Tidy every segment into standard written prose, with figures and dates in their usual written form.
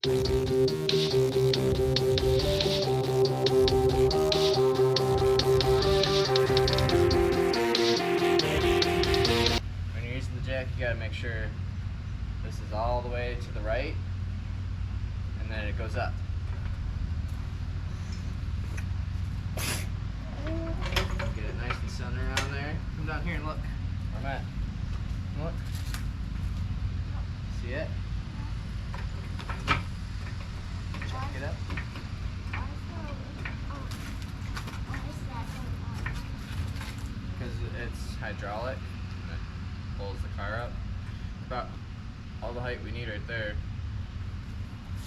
When you're using the jack, you gotta make sure this is all the way to the right, and then it goes up. Get it nice and centered around there. Come down here and look where I'm at. Look. See it? Check it out. Because it's hydraulic and it pulls the car up. About all the height we need right there.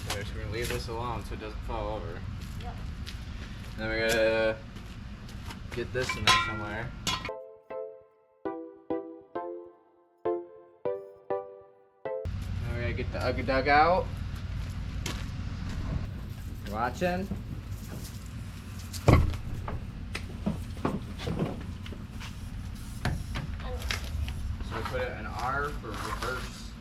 So we're just going to leave this alone so it doesn't fall over. Yep. Then we're going to get this in there somewhere. Then we're going to get the Ugga Dug out. You watching? So we put it in R for reverse.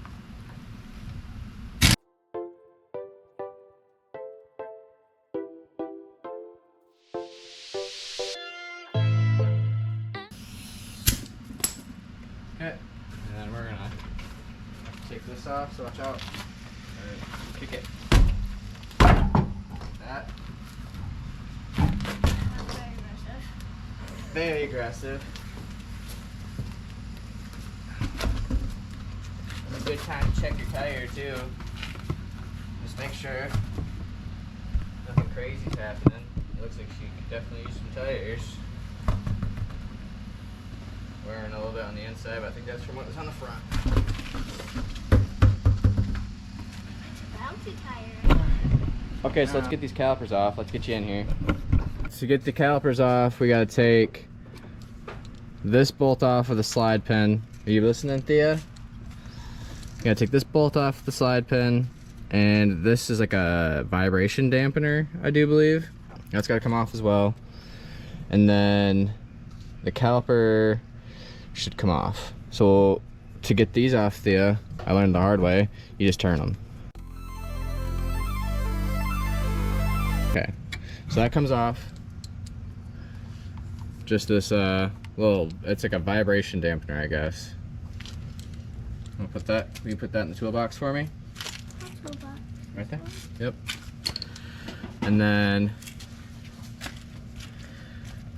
Okay, and then we're gonna take this off, so watch out. Alright, kick it. That. Very aggressive. It's a good time to check your tire too. Just make sure nothing crazy's happening. It looks like she could definitely use some tires. Wearing a little bit on the inside, but I think that's from what was on the front. Bouncy tire. Okay, so let's get these calipers off. Let's get you in here. To get the calipers off, we gotta take this bolt off of the slide pin. Are you listening, Thea? You gotta take this bolt off the slide pin, and this is like a vibration dampener, I do believe. That's gotta come off as well. And then the caliper should come off. So to get these off, Thea, I learned the hard way. You just turn them. Okay, so that comes off. Just this little, it's like a vibration dampener, I guess. I'll put that. Will you put that in the toolbox for me? Toolbox. Right there. Yep. And then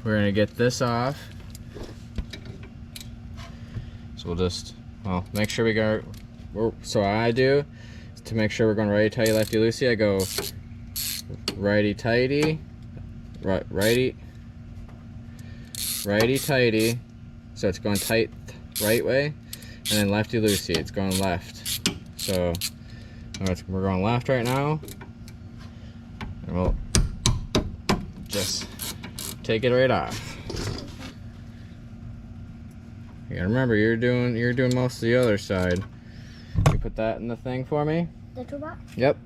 we're gonna get this off. So we'll just, well, make sure we go. So what I do is to make sure we're going righty tighty, lefty loosey. I go righty tighty, righty tighty. So it's going tight right way, and then lefty loosey. It's going left. So we're going left right now, and we'll just take it right off. You gotta remember, you're doing most of the other side. You put that in the thing for me? The toolbox? Yep.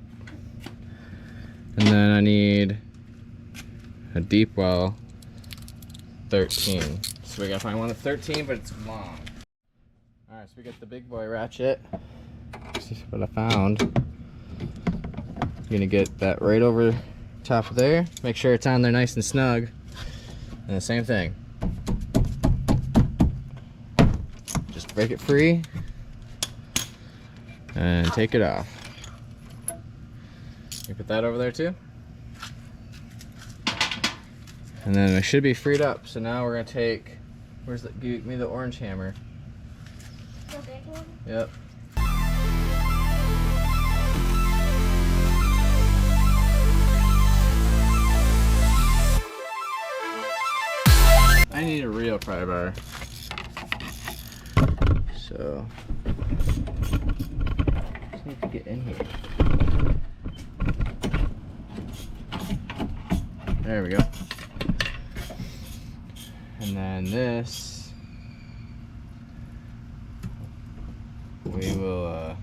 And then I need a deep well 13. So we gotta find one that's 13, but it's long. Alright, so we got the big boy ratchet. This is what I found. You're gonna get that right over top of there. Make sure it's on there nice and snug. And the same thing. Just break it free and take it off. You put that over there too. And then it should be freed up. So now we're gonna take, give me the orange hammer. The big one? Yep. I need a real pry bar. So just need to get in here. There we go. And then this we will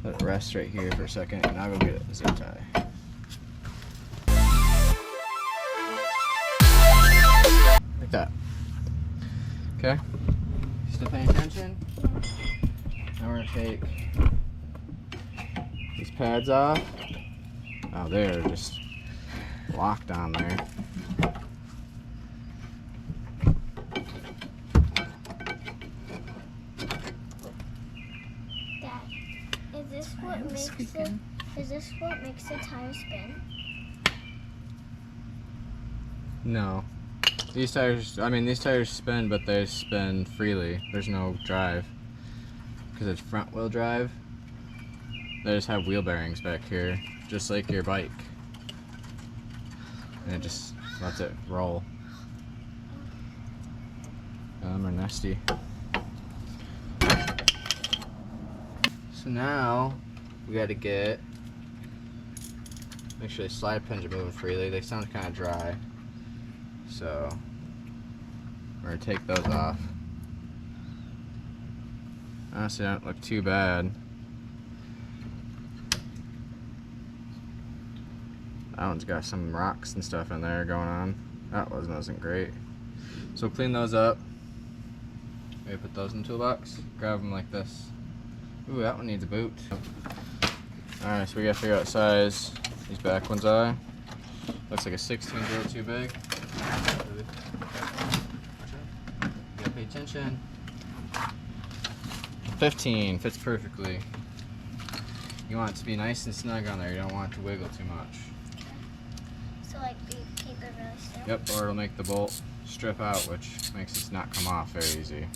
let it rest right here for a second, and I'll go get a zip tie. Like that. Okay? Still paying attention? Now we're gonna take these pads off. Oh, they're just locked on there. Dad, is this what makes the tire spin? No. These tires spin, but they spin freely. There's no drive. Because it's front wheel drive. They just have wheel bearings back here, just like your bike. And it just lets it roll. Them are nasty. So now, we gotta make sure the slide pins are moving freely. They sound kind of dry. So, we're gonna take those off. Honestly, they don't look too bad. That one's got some rocks and stuff in there going on. That wasn't great. So clean those up. Maybe put those in the toolbox. Grab them like this. Ooh, that one needs a boot. Alright, so we gotta figure out what size these back ones are. Looks like a 16's a little too big. You gotta pay attention. 15 fits perfectly. You want it to be nice and snug on there. You don't want it to wiggle too much. So like you keep it really still? Yep, or it'll make the bolt strip out, which makes it not come off very easy.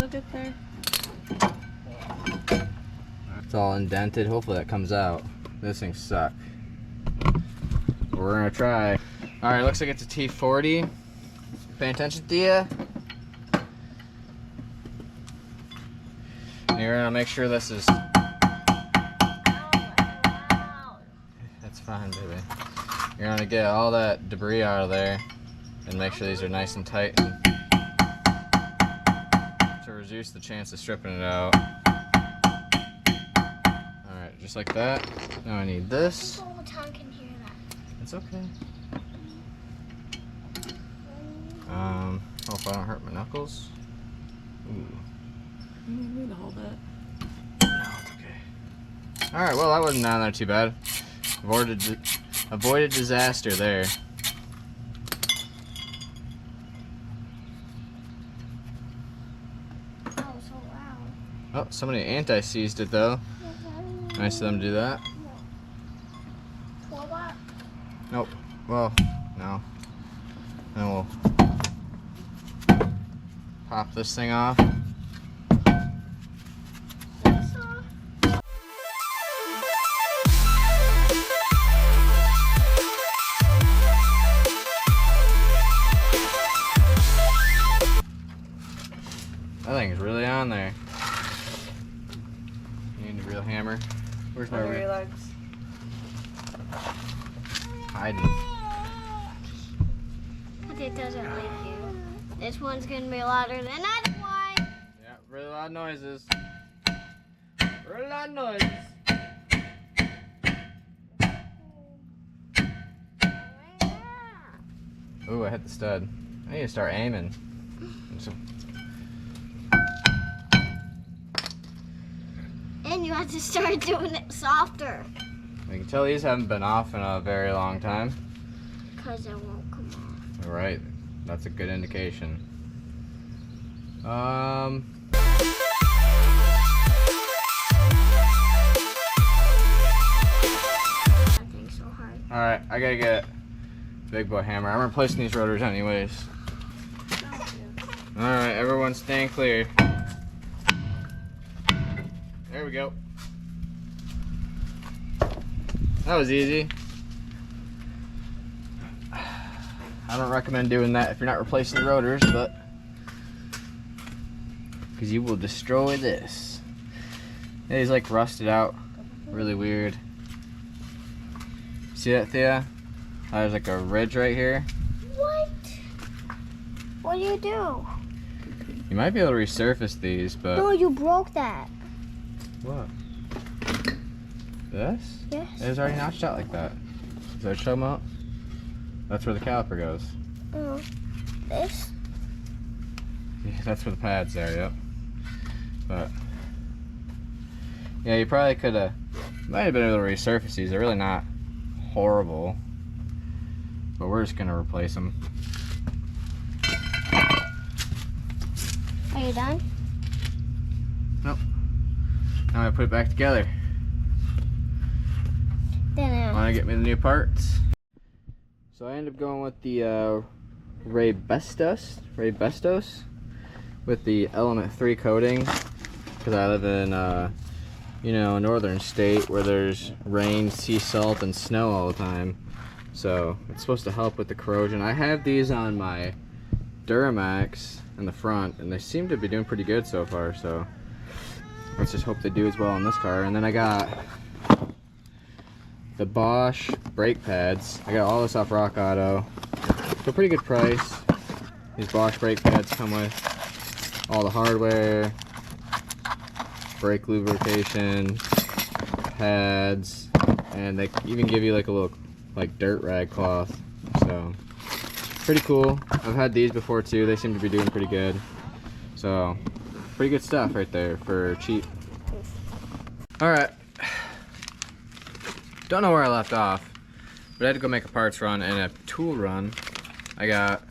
Look at there. It's all indented. Hopefully that comes out. This thing sucks. We're gonna try. Alright, looks like it's a T40. Paying attention, Thea? And you're gonna make sure this is... That's fine, baby. You're gonna get all that debris out of there and make sure these are nice and tight and to reduce the chance of stripping it out. Alright, just like that. Now I need this. The whole town can hear that. It's okay. Hope I don't hurt my knuckles. Ooh. We can hold it. No, it's okay. Alright, well that wasn't down there too bad. Avoided disaster there. Oh, so loud. Oh, somebody anti-seized it though. Nice of them to do that. What? Nope. Well, no. Then we'll pop this thing off. That thing's really on there. You need a real hammer. Where's my Under your real? legs. Hiding. But it doesn't leave you. This one's gonna be louder than that one. Yeah, really loud noises. Really loud noises. Ooh, I hit the stud. I need to start aiming. And you have to start doing it softer. You can tell these haven't been off in a very long time. Because it won't come off. All right, that's a good indication. That thing's so hard. All right, I gotta get a big boy hammer. I'm replacing these rotors anyways. All right, everyone stand clear. There we go. That was easy. I don't recommend doing that if you're not replacing the rotors, but because you will destroy this. It is like rusted out, really weird. See that, Thea? There's like a ridge right here. What? What do you do? You might be able to resurface these, but No, you broke that. what? This? Yes. It was already notched out like that. So show them up. That's where the caliper goes. Oh, this? Yeah, that's where the pad's there, yep. But yeah, you probably could have, might have been able to resurface these. They're really not horrible, but we're just gonna replace them. Are you done? Nope. Now I put it back together. Then Want to get me the new parts? So I ended up going with the Ray Bestos with the Element 3 coating, because I live in you know, a northern state where there's rain, sea salt, and snow all the time. So it's supposed to help with the corrosion. I have these on my Duramax in the front, and they seem to be doing pretty good so far. So let's just hope they do as well on this car. And then I got the Bosch brake pads. I got all this off Rock Auto for a pretty good price. These Bosch brake pads come with all the hardware, brake lubrication, pads, and they even give you like a little dirt rag cloth. So pretty cool. I've had these before too. They seem to be doing pretty good. So pretty good stuff right there for cheap. All right. Don't know where I left off, but I had to go make a parts run and a tool run. I got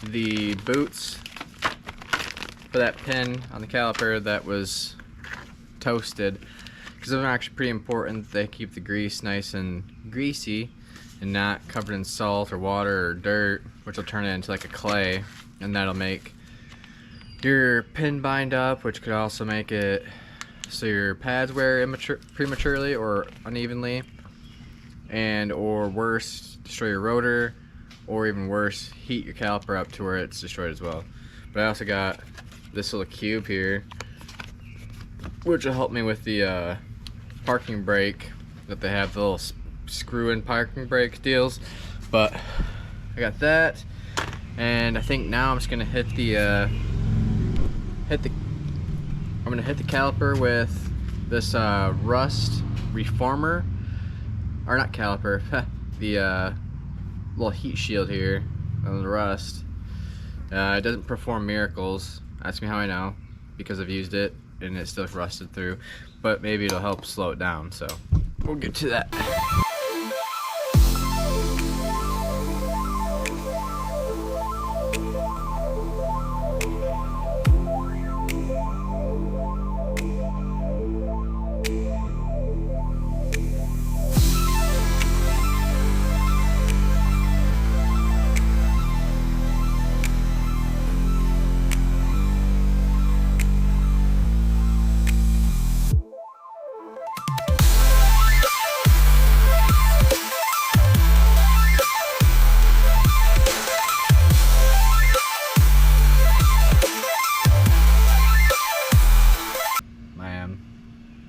the boots for that pin on the caliper that was toasted, because those are actually pretty important. They keep the grease nice and greasy and not covered in salt or water or dirt, which will turn it into like a clay, and that'll make your pin bind up, which could also make it so your pads wear prematurely or unevenly, and or worse, destroy your rotor, or even worse, heat your caliper up to where it's destroyed as well. But I also got this little cube here, which will help me with the parking brake that they have, the little screw-in parking brake deals. But I got that, and I think now I'm just gonna hit the caliper with this rust reformer, or not caliper, the little heat shield here on the rust. It doesn't perform miracles. Ask me how I know, because I've used it and it's still rusted through, but maybe it'll help slow it down, so we'll get to that.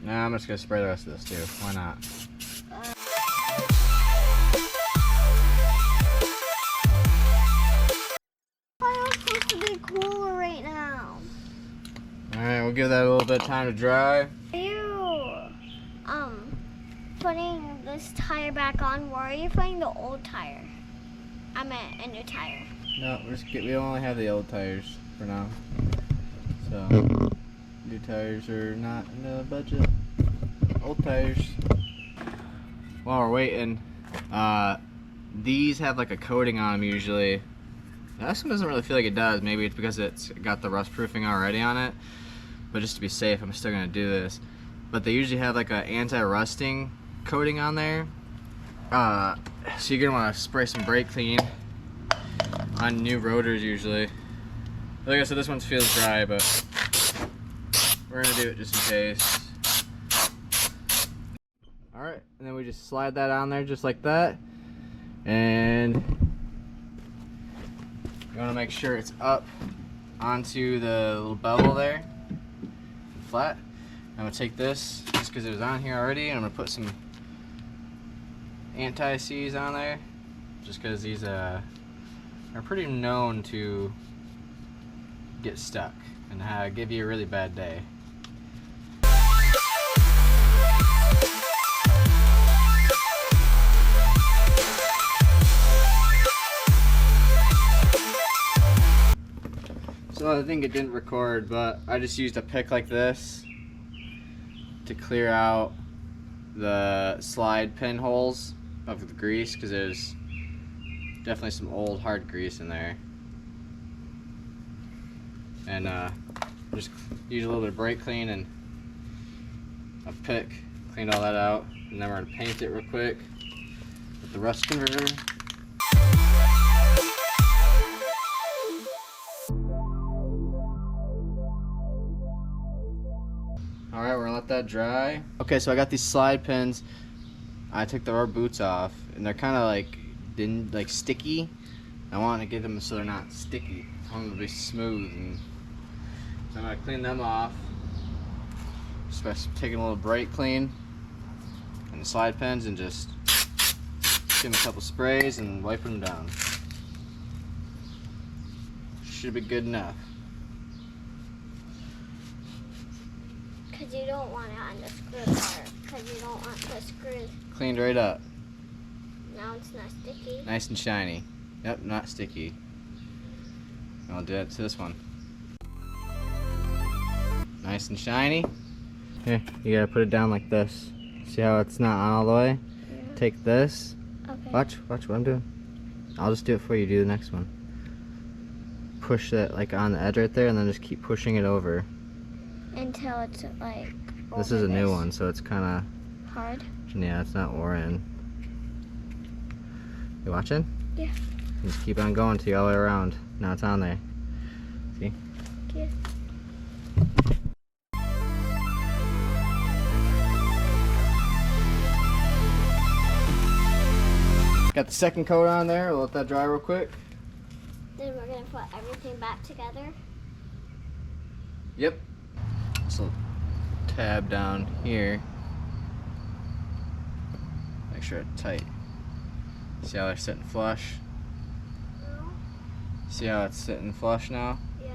Now I'm just gonna spray the rest of this too. Why not? I'm supposed to be cooler right now. Alright, we'll give that a little bit of time to dry. Are you putting this tire back on? Where are you putting the old tire? I meant a new tire. No, we only have the old tires for now. So new tires are not in the budget. Old tires. While we're waiting, these have like a coating on them usually. This one doesn't really feel like it does. Maybe it's because it's got the rust proofing already on it. But just to be safe, I'm still gonna do this. But they usually have like an anti-rusting coating on there. So you're gonna want to spray some brake clean on new rotors usually. Like I said, this one feels dry, but we're gonna do it just in case. Alright, and then we just slide that on there just like that. And you want to make sure it's up onto the little bevel there, flat. I'm going to take this, just because it was on here already, and I'm going to put some anti-seize on there, just because these are pretty known to get stuck and give you a really bad day. So I think it didn't record, but I just used a pick like this to clear out the slide pin holes of the grease, because there's definitely some old hard grease in there. And just use a little bit of brake clean and a pick, cleaned all that out. And then we're gonna paint it real quick with the rust converter. Alright, we're gonna let that dry. Okay, so I got these slide pins. I took the rubber boots off, and they're kind of like sticky. I want to get them so they're not sticky. I want them to be smooth, and so I'm gonna clean them off. Just by taking a little brake clean and the slide pins, and just give them a couple sprays and wiping them down. Should be good enough. Because you don't want it on the screw part. Because you don't want the screws. Cleaned right up. Now it's not sticky. Nice and shiny. Yep, not sticky. I'll do that to this one. Nice and shiny. Here, you gotta put it down like this. See how it's not on all the way? Yeah. Take this. Okay. Watch what I'm doing. I'll just do it for you. Do the next one. Push it like on the edge right there, and then just keep pushing it over. Until it's like. This is a new one, so it's kind of hard. Yeah, it's not wore in. You watching? Yeah. Just keep on going till you're all the way around. Now it's on there. See? Yeah. Got the second coat on there. We'll let that dry real quick. Then we're gonna put everything back together. Yep. So tab down here. Make sure it's tight. See how they're sitting flush? No. See how it's sitting flush now? Yeah.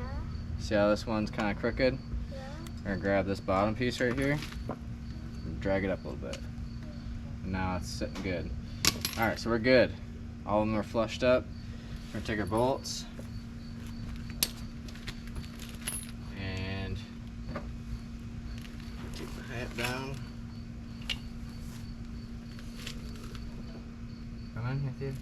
See how this one's kind of crooked? Yeah. We're gonna grab this bottom piece right here and drag it up a little bit. And now it's sitting good. Alright, so we're good. All of them are flushed up. We're gonna take our bolts and take the hat down. Come on, Matthew.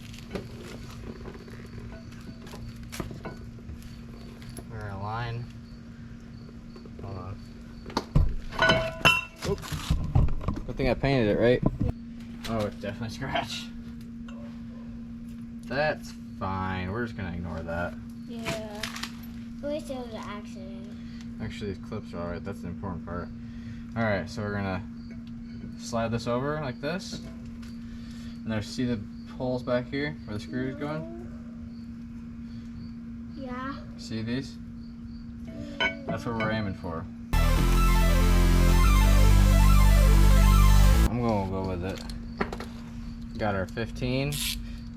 We're gonna line. Hold on. Oops. Good thing I painted it, right? Oh, it's definitely scratched. That's fine. We're just gonna ignore that. Yeah. At least it was an accident. Actually, these clips are alright. That's the important part. Alright, so we're gonna slide this over like this. And there's, see the holes back here where the screw is going? Yeah. See these? That's what we're aiming for. I'm gonna go with it. Got our 15.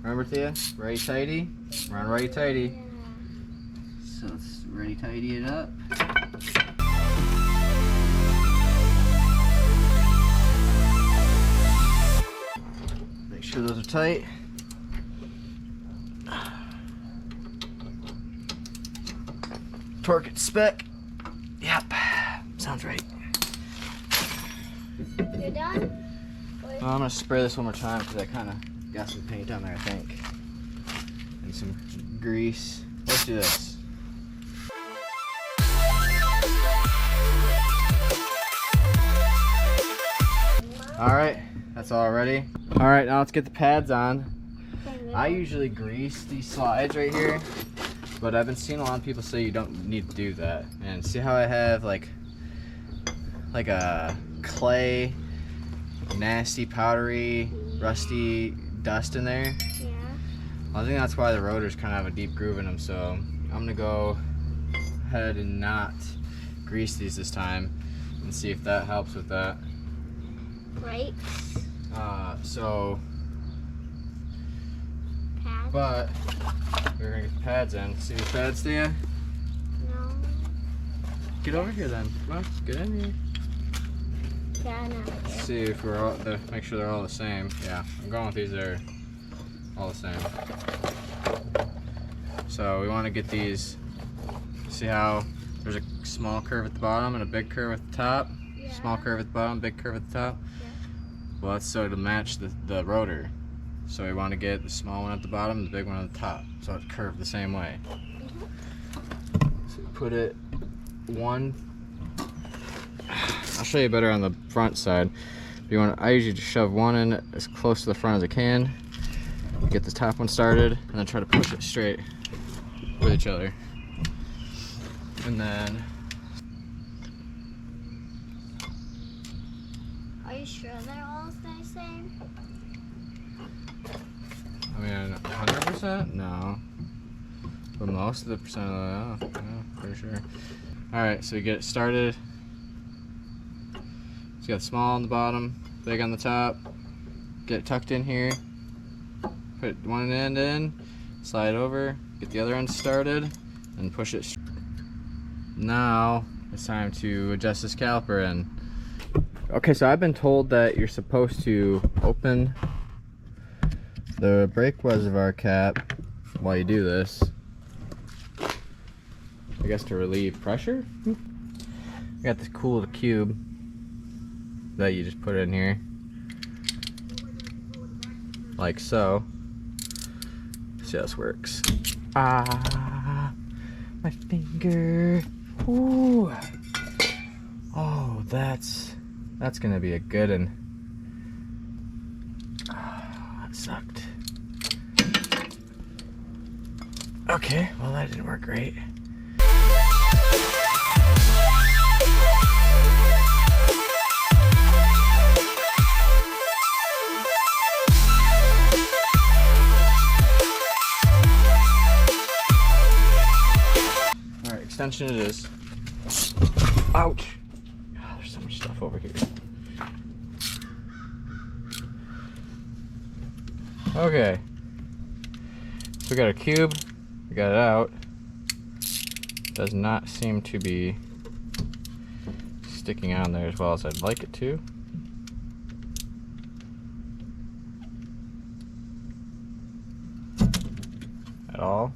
Remember, Thea? Ready tighty. We're on ready tighty. Yeah. So let's ready tighty it up. Make sure those are tight. Torque it spec. Yep. Sounds right. You're done? Well, I'm gonna spray this one more time because I kind of got some paint on there, I think, and some grease. Let's do this. All right, that's all ready. All right, now let's get the pads on. I usually grease these slides right here, but I've been seeing a lot of people say you don't need to do that. And see how I have like a clay, nasty, powdery, rusty dust in there? Yeah. I think that's why the rotors kind of have a deep groove in them, so I'm gonna go ahead and not grease these this time and see if that helps with that. Right. So, Pads. but we're gonna get the pads in. See the pads, Thea? No. Get over here then. Come on, get in here. Yeah, no. See if we're all, make sure they're all the same. Yeah, I'm going with these. They're all the same. So we want to get these See how there's a small curve at the bottom and a big curve at the top? Yeah. Small curve at the bottom, big curve at the top? Yeah. Well, that's so to match the rotor. So we want to get the small one at the bottom and the big one at the top. So it's curved the same way. So we put it one. I'll show you better on the front side. I usually just shove one in as close to the front as I can. Get the top one started and then try to push it straight with each other. And then, Are you sure they're all the same? I mean, 100%? No. But most of the percent of the, yeah, pretty sure. Alright, so you get it started. So you got small on the bottom, big on the top. Get it tucked in here. Put one end in, slide over, get the other end started, and push it. Now it's time to adjust this caliper in. Okay, so I've been told that you're supposed to open the brake reservoir cap while you do this. I guess to relieve pressure. I got this cool little cube that you just put in here, like so. See how this works. Ah, my finger. Ooh. Oh, that's gonna be a good one. Oh, that sucked. Okay, well that didn't work great. Alright, extension it is. Ouch! Oh, there's so much stuff over here. Okay. So we got a cube, we got it out. Does not seem to be sticking on there as well as I'd like it to. At all.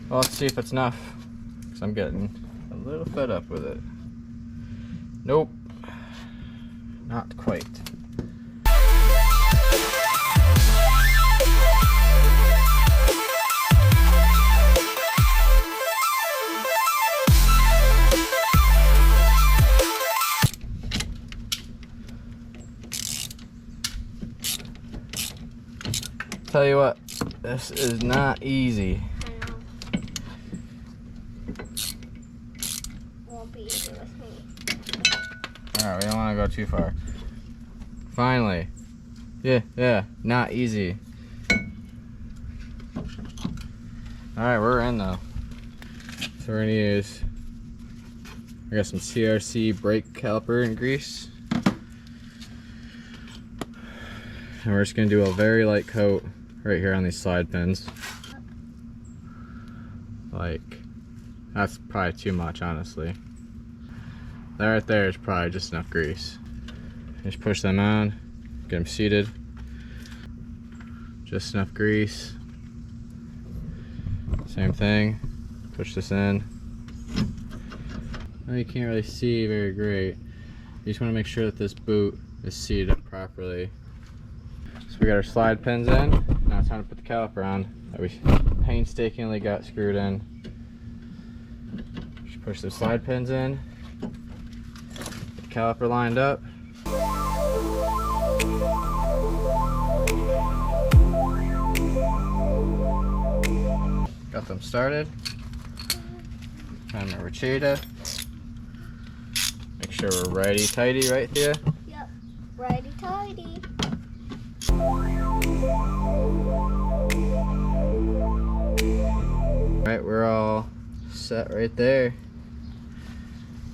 Well, let's see if it's enough, because I'm getting a little fed up with it. Nope, not quite. Tell you what, this is not easy. Alright, we don't want to go too far. Finally. Yeah, not easy. Alright, we're in though. So we're gonna use, I got some CRC brake caliper and grease. And we're just gonna do a very light coat right here on these slide pins. Like, that's probably too much, honestly. That right there is probably just enough grease. Just push them on, get them seated. Just enough grease. Same thing, push this in. Now you can't really see very great. You just want to make sure that this boot is seated up properly. So we got our slide pins in. Now it's time to put the caliper on that we painstakingly got screwed in. Just push the slide pins in. Caliper lined up. Got them started. Time to Rachita. Make sure we're righty tighty, right Thea? Yep, righty tighty. Alright, we're all set right there.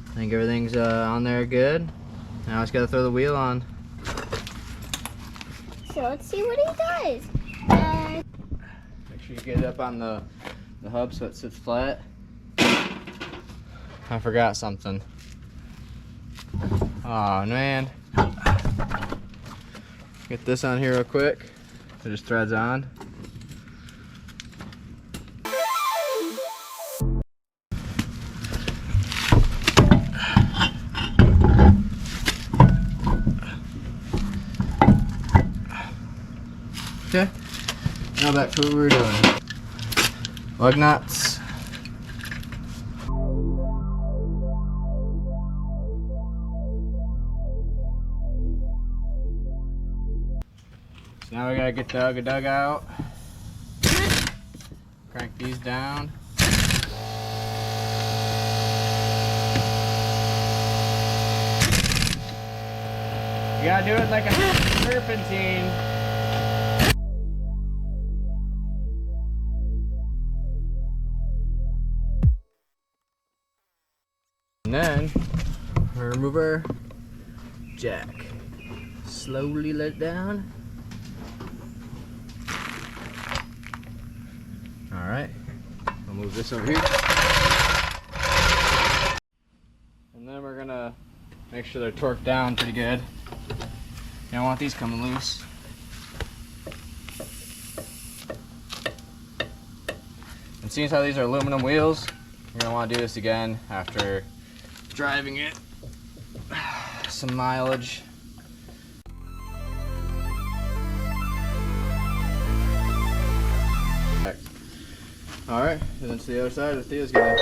I think everything's on there good. Now I just gotta throw the wheel on. So let's see what he does. Make sure you get it up on the hub so it sits flat. I forgot something. Oh man. Get this on here real quick. It just threads on. Okay, now back to what we were doing. Lug nuts. So now we gotta get the dug out. Crank these down. You gotta do it like a serpentine. And then remove our jack. Slowly let it down. Alright, I'll move this over here. And then we're gonna make sure they're torqued down pretty good. You don't want these coming loose. And seeing as how these are aluminum wheels, you're gonna want to do this again after driving it some mileage. Alright, and then to the other side of Thea's gonna